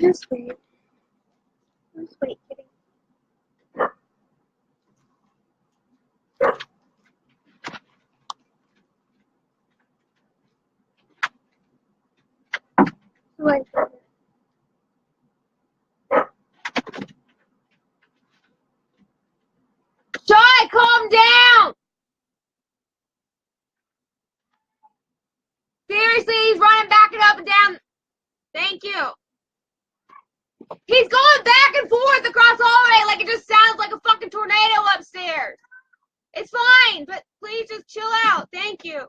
Just wait. Just wait, kitty. Wait. Joy, calm down! Seriously, he's running back and up and down. Thank you. He's going back and forth across the hallway like it just sounds like a fucking tornado upstairs. It's fine, but please just chill out. Thank you.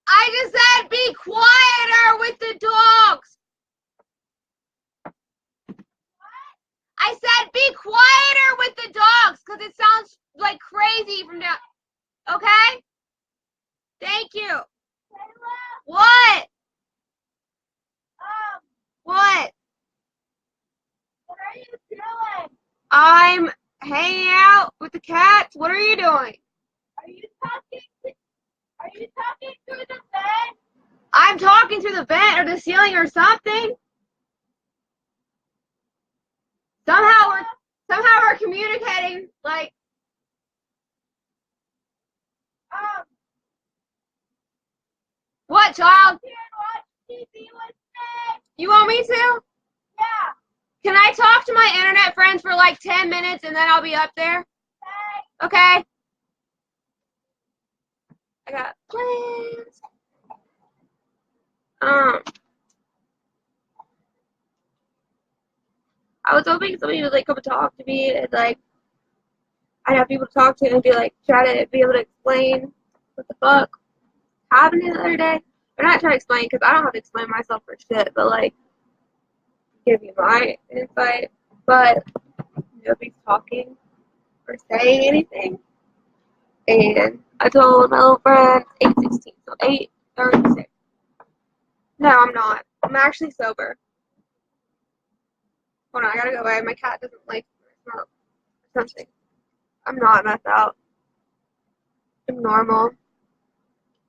I just said be quieter with the dogs. I said be quieter with the dogs because it sounds like crazy from down. Okay? Thank you. What? What? What are you doing? I'm hanging out with the cats. What are you doing? Are you talking through the vent? I'm talking through the vent or the ceiling or something. Somehow we're communicating like. What, child? You want me to? Yeah. Can I talk to my internet friends for like 10 minutes and then I'll be up there? Okay. I got plans. I was hoping somebody would like come and talk to me and like I'd have people to talk to and be like try to be able to explain what the fuck happened the other day. Or not try to explain because I don't have to explain myself for shit, but like give you my insight. But nobody's talking or saying anything. And I told my little friend 8:16, so 8:36. No, I'm not. I'm actually sober. Hold on, I gotta go away. My cat doesn't like smoke or something. I'm not messed out. I'm normal.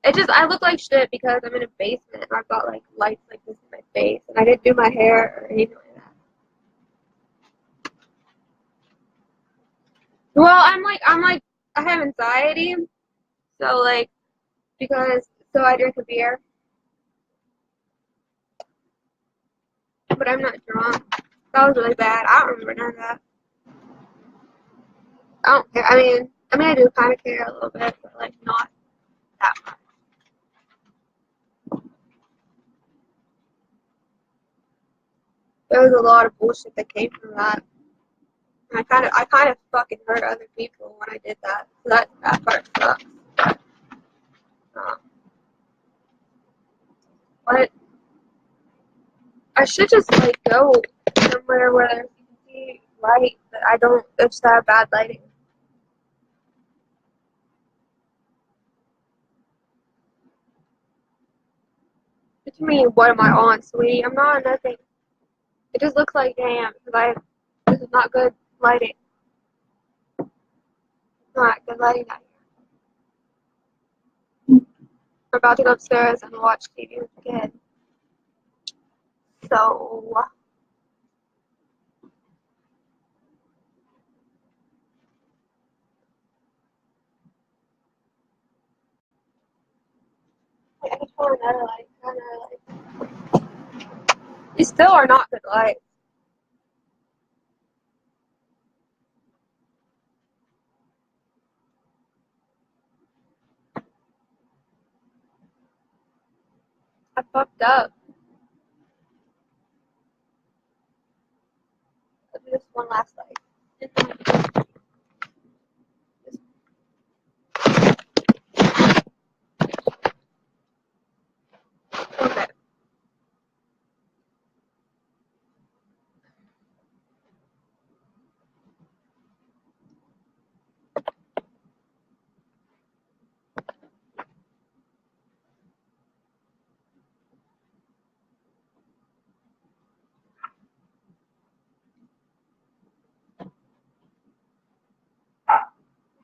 I look like shit because I'm in a basement and I've got like lights like this in my face and I didn't do my hair or anything like that. Well, I have anxiety, so like so I drink a beer, but I'm not drunk. That was really bad. I don't remember none of that. I don't care. I mean, I do kind of care a little bit, but like not that much. There was a lot of bullshit that came from that. And I kind of fucking hurt other people when I did that. So that part sucks. But I should just like go somewhere where you can see light, but I don't. It's that bad lighting. What do you mean? What am I on, sweetie? I'm not on nothing. It just looks like damn because this is not good lighting. Not good lighting out here. We're about to go upstairs and watch TV with the kid. So I just want another light. These still are not good lights. I fucked up. I'll do this one last light. Okay.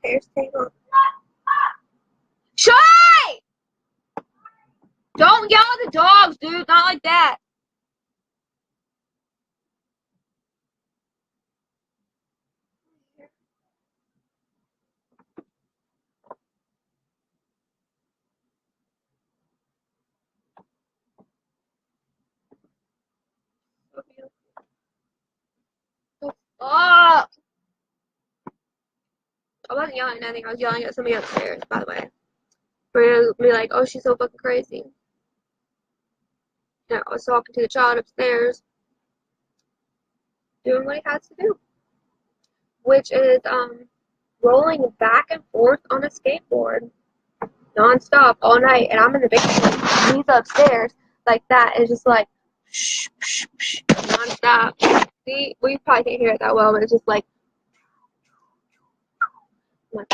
Hair's tangled. Shy! Don't yell at the dogs, dude. Not like that. Oh! I wasn't yelling at anything. I was yelling at somebody upstairs, by the way. For be like, oh, she's so fucking crazy. You know, I was talking to the child upstairs, doing what he has to do, which is rolling back and forth on a skateboard, non-stop all night, and I'm in the basement. And he's upstairs like that. It's just like non-stop. See, we probably can't hear it that well, but it's just like,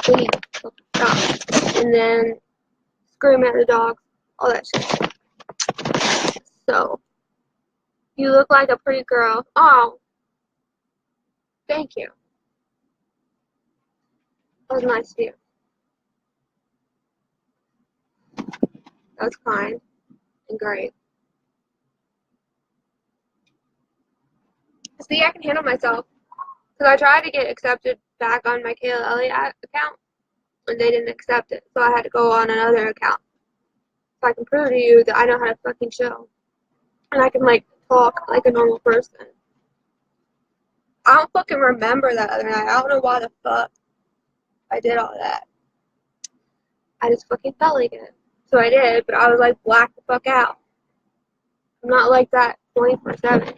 please stop. And then screaming at the dogs, all that shit. So, you look like a pretty girl. Oh, thank you. That was nice of you. That was kind and great. See, I can handle myself. Because I tried to get accepted back on my Kayla Elliott account, and they didn't accept it. So I had to go on another account. So I can prove to you that I know how to fucking chill. And I can, like, talk like a normal person. I don't fucking remember that other night. I don't know why the fuck I did all that. I just fucking felt like it. So I did, but I was, like, blacked the fuck out. I'm not like that 24/7.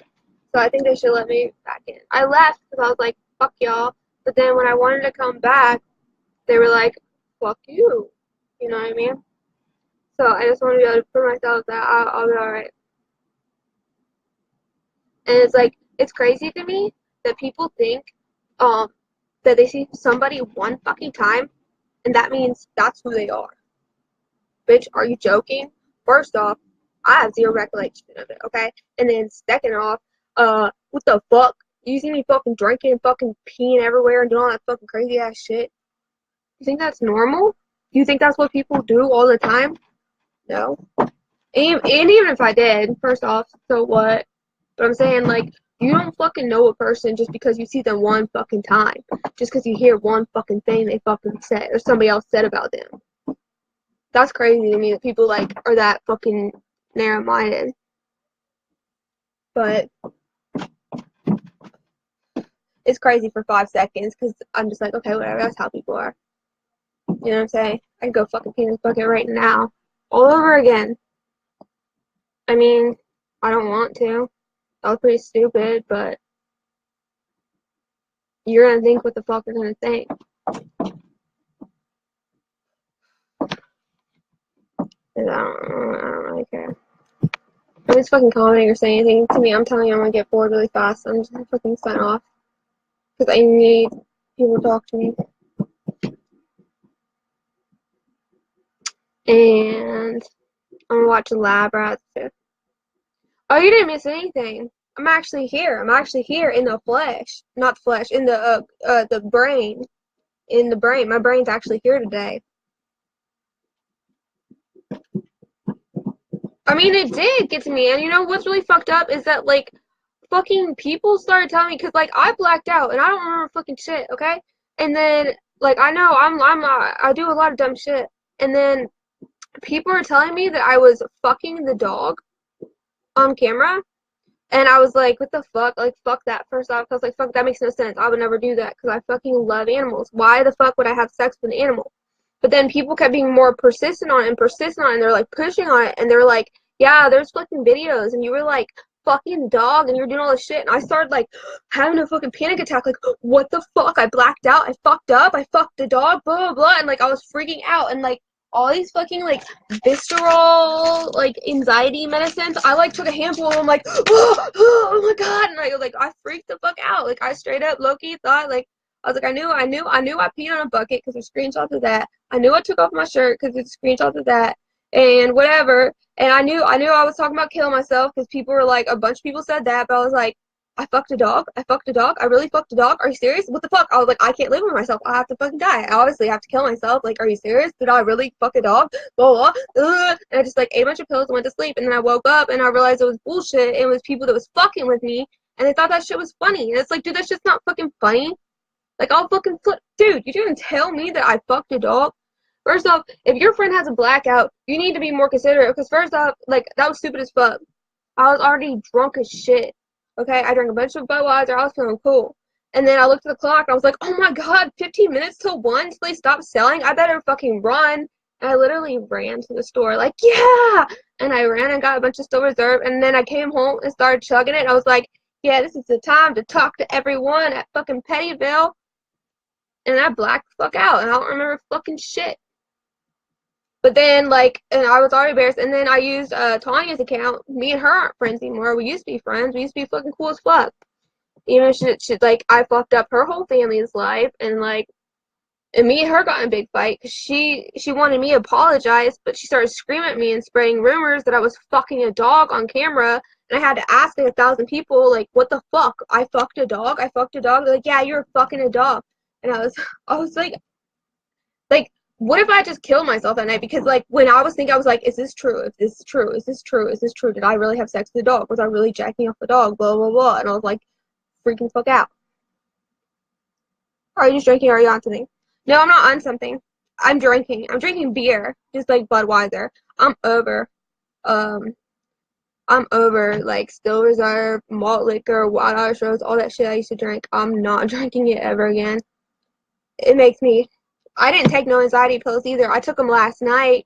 So I think they should let me back in. I left because I was like, fuck y'all. But then when I wanted to come back, they were like, fuck you. You know what I mean? So I just want to be able to prove myself that I'll be alright. And it's like, it's crazy to me that people think that they see somebody one fucking time and that means that's who they are. Bitch, are you joking? First off, I have zero recollection of it, okay? And then second off, what the fuck? You see me fucking drinking and fucking peeing everywhere and doing all that fucking crazy ass shit? You think that's normal? You think that's what people do all the time? No. And even if I did, first off, so what? But I'm saying, like, you don't fucking know a person just because you see them one fucking time. Just because you hear one fucking thing they fucking said or somebody else said about them. That's crazy to me that people, like, are that fucking narrow-minded. But it's crazy for 5 seconds because I'm just like, okay, whatever, that's how people are. You know what I'm saying? I can go fucking pee in this bucket right now. All over again. I mean, I don't want to. That was pretty stupid, but you're gonna think what the fuck you're gonna think. I don't really care. Nobody's fucking commenting or saying anything to me. I'm telling you, I'm gonna get bored really fast. I'm just gonna fucking sign off. Because I need people to talk to me. And I'm gonna watch Lab Rats too. Oh, you didn't miss anything. I'm actually here. I'm actually here in the flesh. Not flesh, in the brain. In the brain. My brain's actually here today. I mean, it did get to me, and you know what's really fucked up is that, like, fucking people started telling me, because, like, I blacked out, and I don't remember fucking shit, okay? And then, like, I know I do a lot of dumb shit, and then people were telling me that I was fucking the dog on camera, and I was like, what the fuck? Like, fuck that, first off. I was like, fuck, that makes no sense. I would never do that, because I fucking love animals. Why the fuck would I have sex with an animal? But then people kept being more persistent on it, and they're, like, pushing on it, and they're like, yeah, there's fucking videos, and you were, like, fucking dog, and you were doing all this shit, and I started, like, having a fucking panic attack, like, what the fuck? I blacked out, I fucked up, I fucked the dog, blah, blah, blah, and, like, I was freaking out, and, like, all these fucking, like, visceral, like, anxiety medicines, I, like, took a handful, and I'm like, oh my god, and, I freaked the fuck out, like, I straight up, low-key, thought, like, I was like, I knew I peed on a bucket, because there's screenshots of that, I knew I took off my shirt, because there's screenshots of that, and whatever, and I knew I was talking about killing myself, because people were like, a bunch of people said that, but I was like, I fucked a dog. I fucked a dog. I really fucked a dog. Are you serious? What the fuck? I was like, I can't live with myself. I have to fucking die. I obviously have to kill myself. Like, are you serious? Did I really fuck a dog? Blah, blah, blah. And I just like ate a bunch of pills and went to sleep. And then I woke up and I realized it was bullshit. It was people that was fucking with me. And they thought that shit was funny. And it's like, dude, that's just not fucking funny. Like, I'll fucking flip. Dude, you didn't tell me that I fucked a dog. First off, if your friend has a blackout, you need to be more considerate. Because first off, like, that was stupid as fuck. I was already drunk as shit. Okay, I drank a bunch of Budweiser. I was feeling cool. And then I looked at the clock. And I was like, oh my god, 15 minutes till 1 till they stop selling? I better fucking run. And I literally ran to the store like, yeah! And I ran and got a bunch of Still Reserve. And then I came home and started chugging it. And I was like, yeah, this is the time to talk to everyone at fucking Pettyville. And I blacked the fuck out. And I don't remember fucking shit. But then, like, and I was already embarrassed. And then I used Tanya's account. Me and her aren't friends anymore. We used to be friends. We used to be fucking cool as fuck. Even she like, I fucked up her whole family's life. And, like, and me and her got in a big fight. Because she wanted me to apologize. But she started screaming at me and spreading rumors that I was fucking a dog on camera. And I had to ask like 1,000 people, like, what the fuck? I fucked a dog? I fucked a dog? They're like, yeah, you're fucking a dog. And I was like, what if I just killed myself that night? Because, like, when I was thinking, I was like, is this true? Is this true? Is this true? Is this true? Did I really have sex with a dog? Was I really jacking off the dog? Blah, blah, blah. And I was like, freaking the fuck out. Are you just drinking or are you on something? No, I'm not on something. I'm drinking. I'm drinking beer. Just like Budweiser. I'm over, like, Still Reserve, malt liquor, Wild Irish Rose, all that shit I used to drink. I'm not drinking it ever again. It makes me... I didn't take no anxiety pills either. I took them last night.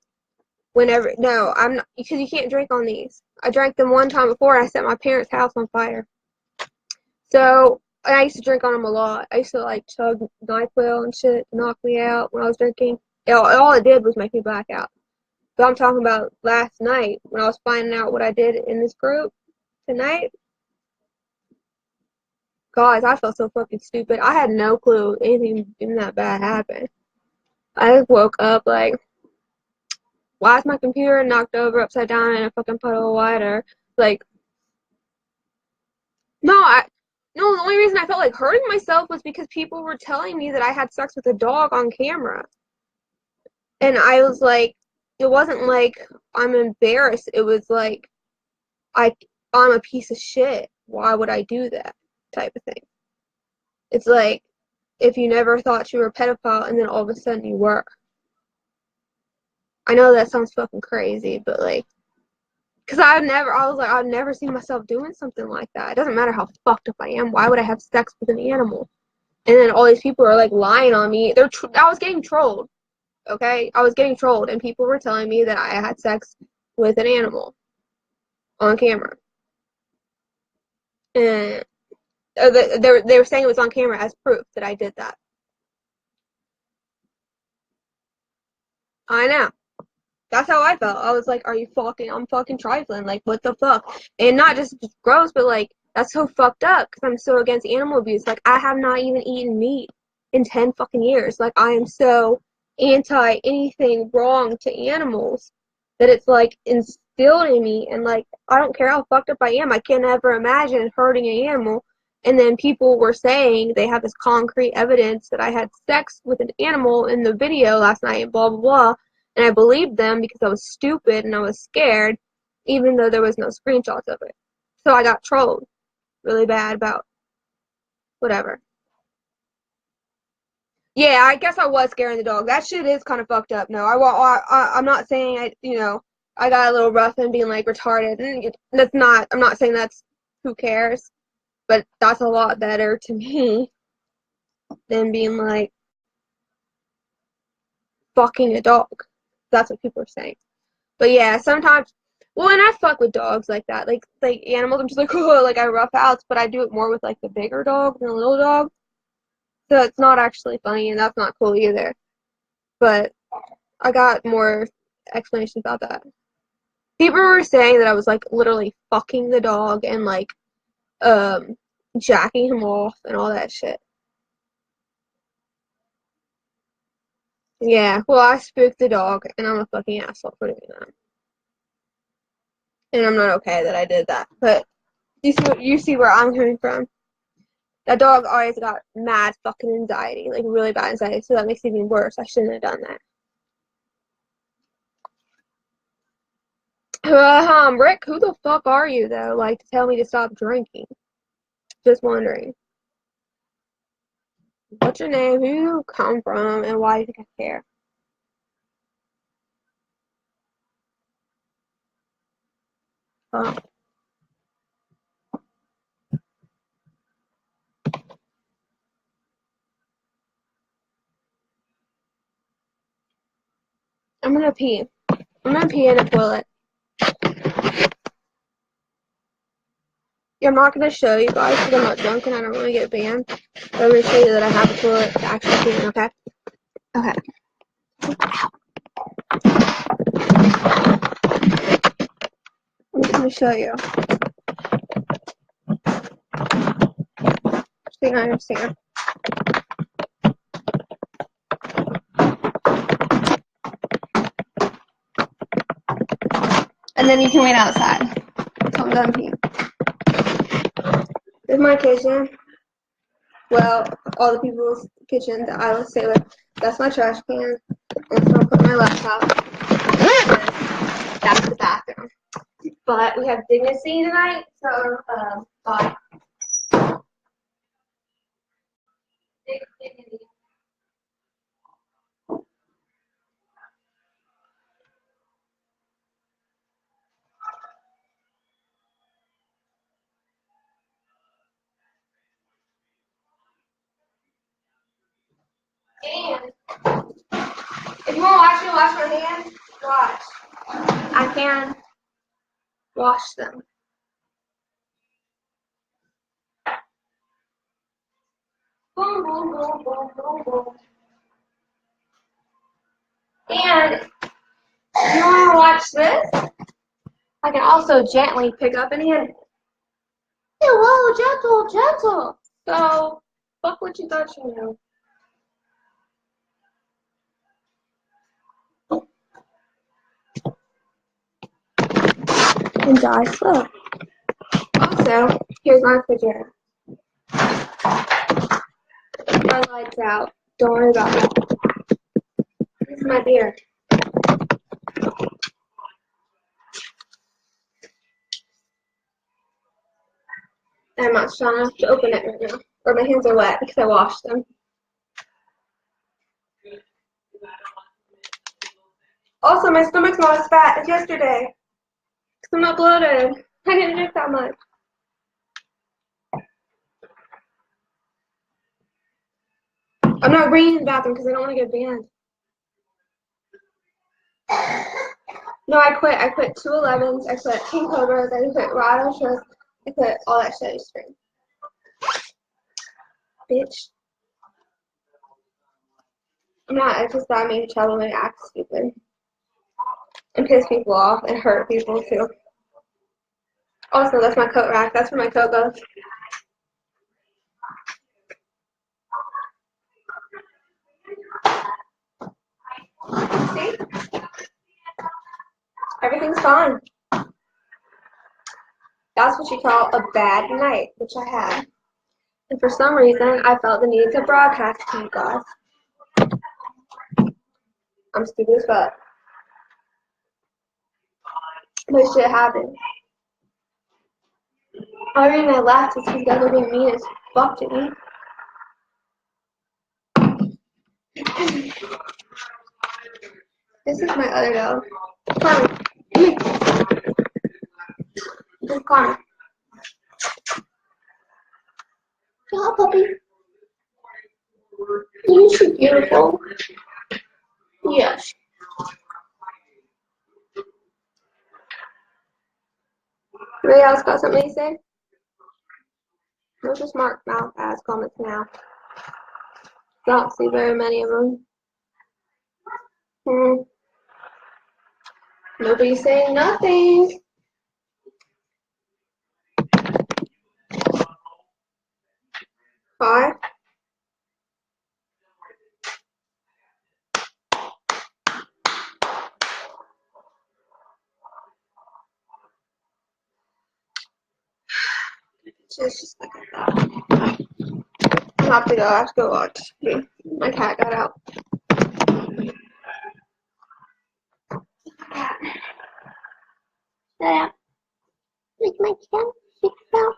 No, I'm not, because you can't drink on these. I drank them one time before and I set my parents' house on fire. So, I used to drink on them a lot. I used to, like, chug NyQuil and shit to knock me out when I was drinking. All it did was make me black out. But I'm talking about last night when I was finding out what I did in this group tonight. Guys, I felt so fucking stupid. I had no clue anything even that bad happened. I just woke up like, why is my computer knocked over upside down in a fucking puddle of water? Like, no, the only reason I felt like hurting myself was because people were telling me that I had sex with a dog on camera. And I was like, it wasn't like I'm embarrassed. It was like, I'm a piece of shit. Why would I do that type of thing? It's like, if you never thought you were a pedophile and then all of a sudden you were. I know that sounds fucking crazy, but like, because I've never seen myself doing something like that. It doesn't matter how fucked up I am. Why would I have sex with an animal? And then all these people are like lying on me. I was getting trolled. Okay? I was getting trolled and people were telling me that I had sex with an animal on camera. And they were saying it was on camera as proof that I did that. I know. That's how I felt. I was like, I'm fucking trifling. Like, what the fuck? And not just gross, but like, that's so fucked up because I'm so against animal abuse. Like, I have not even eaten meat in 10 fucking years. Like, I am so anti anything wrong to animals that it's like instilled in me. And like, I don't care how fucked up I am. I can't ever imagine hurting an animal. And then people were saying they have this concrete evidence that I had sex with an animal in the video last night and blah, blah, blah. And I believed them because I was stupid and I was scared, even though there was no screenshots of it. So I got trolled really bad about whatever. Yeah, I guess I was scaring the dog. That shit is kind of fucked up. No, I'm not saying I got a little rough and being like retarded. I'm not saying that's who cares, but that's a lot better to me than being like fucking a dog. That's what people are saying. But yeah, sometimes, well, and I fuck with dogs like that. Like animals, I'm just like, oh, like I rough outs, but I do it more with like the bigger dog than the little dog. So it's not actually funny, and that's not cool either. But I got more explanations about that. People were saying that I was like literally fucking the dog and like jacking him off and all that shit. Yeah, well, I spooked the dog, and I'm a fucking asshole for doing that. And I'm not okay that I did that, but You see where I'm coming from. That dog always got mad fucking anxiety, like really bad anxiety, so that makes it even worse. I shouldn't have done that. Rick, who the fuck are you though? Like to tell me to stop drinking? Just wondering. What's your name? Who you come from? And why do you think I care? Oh. I'm gonna pee. I'm gonna pee in the toilet. Yeah, I'm not gonna show you guys because I'm not drunk and I don't want to get banned. But I'm gonna show you that I have a toilet to actually pee in, okay? Okay. I'm just gonna show you. So you understand. And then you can wait outside. So I'm done peeing. This is my kitchen. Well, all the people's kitchen that I would say, like, that's my trash can. And so I'll put my laptop. And that's the bathroom. But we have Dignity tonight, so, bye. Dignity. And if you want to watch me wash my hands, watch. I can wash them. Boom, boom, boom, boom, boom, boom. And if you want to watch this, I can also gently pick up and hand. Hey, whoa, gentle. So, fuck what you thought you knew. And die slow. Also, here's my refrigerator. My lights out. Don't worry about it. This is my beer. I'm not strong enough to open it right now. Or my hands are wet because I washed them. Also, my stomach's not as fat as yesterday. Because I'm not bloated. I didn't drink that much. I'm not bringing in the bathroom because I don't want to get banned. No, I quit. I quit 211s. I quit King Cobras. I quit Rado shows. I quit all that shit stream. Bitch. I'm not. I just thought I made trouble and act stupid. And piss people off and hurt people too. Also, that's my coat rack. That's where my coat goes. See? Everything's fine. That's what you call a bad night, which I had. And for some reason, I felt the need to broadcast to you guys. I'm stupid as fuck. But shit happened. The only reason I laughed is because you guys are being mean as fuck to me. This is my other dog. Carmen. This is Carmen. Hello, puppy. Isn't she beautiful? Yes. Anybody else got something to say? Those are smart mouth ass comments now. Don't see very many of them. Nobody's saying nothing. Five. It's just like that. I have to go. I have to go watch. My cat got out. Yeah. Like my cat, she fell.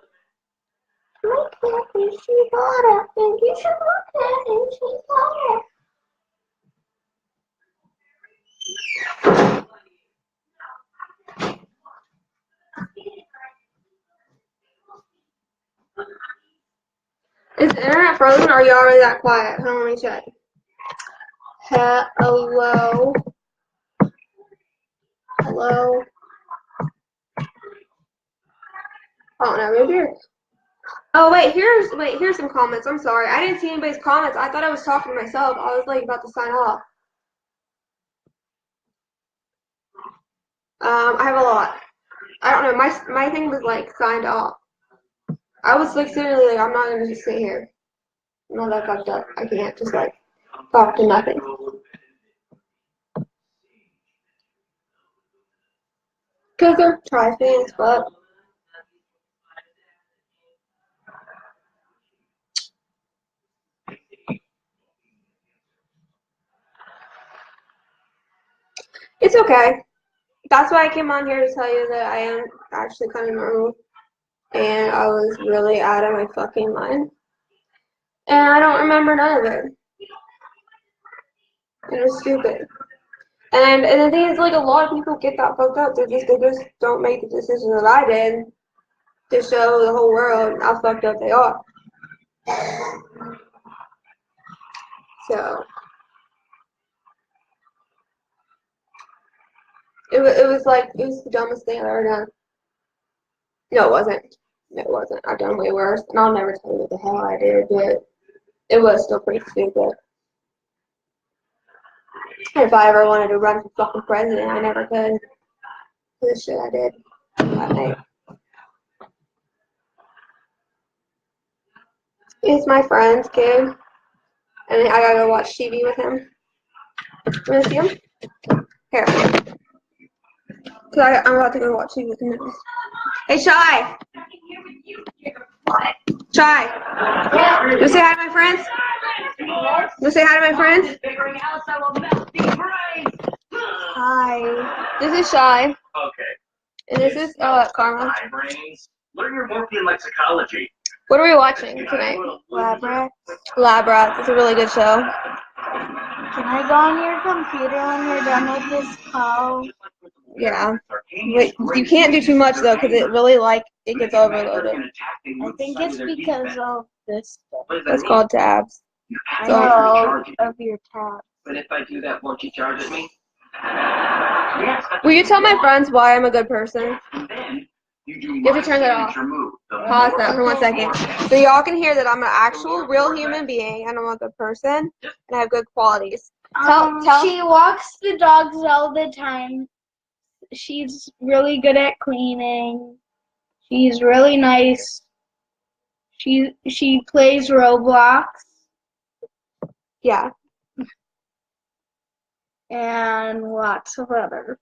My cat, and she got up, and you should look at it, and she got up. Is the internet frozen or are you already that quiet? Hold on, let me check. Hello? Hello? Oh no, maybe you're... Oh wait, here's some comments. I'm sorry. I didn't see anybody's comments. I thought I was talking to myself. I was like about to sign off. I have a lot. I don't know, my thing was like signed off. I was like seriously like I'm not gonna just sit here. No, that fucked up. I can't just like talk to nothing. Cause they're tri-fans, but it's okay. That's why I came on here to tell you that I am actually kind of normal. And I was really out of my fucking mind. And I don't remember none of it. It was stupid. And the thing is, like, a lot of people get that fucked up. They just don't make the decision that I did to show the whole world how fucked up they are. So it was the dumbest thing I've ever done. No, it wasn't. No, it wasn't. I've done way worse, and I'll never tell you what the hell I did, but it was still pretty stupid. And if I ever wanted to run for fucking president, I never could. For the shit I did that night. He's my friend's kid, and I gotta go watch TV with him. You wanna see him? Here. Cause I'm about to go watch TV with him. Hey, Shy! Shy! You say hi to my friends? You say hi to my friends? Hi. This is Shy. Okay. And this is Karma. Learn your Morphean lexicology. What are we watching tonight? Labyrinth. Labyrinth. It's a really good show. Can I go on your computer when you're done with this call? Yeah. But you can't do too much though, because it really it gets overloaded. I think it's because of this stuff. That's called tabs. I know of your tab. But if I do that, won't you charge at me? Will you tell my friends why I'm a good person? You have to turn that off. Pause that for 1 second. So y'all can hear that I'm an actual, real human being, and I'm a good person, and I have good qualities. She walks the dogs all the time. She's really good at cleaning. She's really nice. She plays Roblox. Yeah. And lots of other.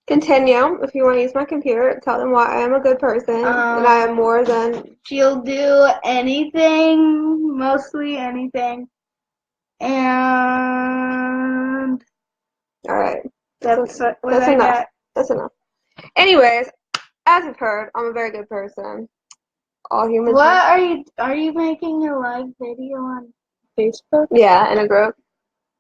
Continue. If you want to use my computer, tell them why I am a good person, and I am more than... She'll do anything, mostly anything. And... Alright. That's enough. That's enough. Anyways, as you've heard, I'm a very good person. All humans... Are you making a live video on Facebook? Yeah, in a group.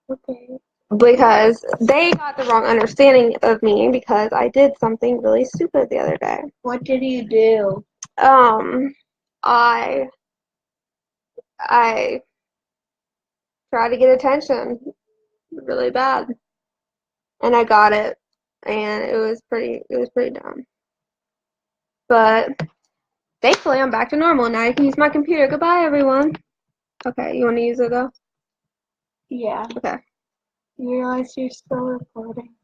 Okay. Because they got the wrong understanding of me because I did something really stupid the other day. What did you do? I tried to get attention really bad. And I got it. And it was pretty dumb. But thankfully I'm back to normal. Now I can use my computer. Goodbye, everyone. Okay, you want to use it though? Yeah. Okay. You realize you're still recording.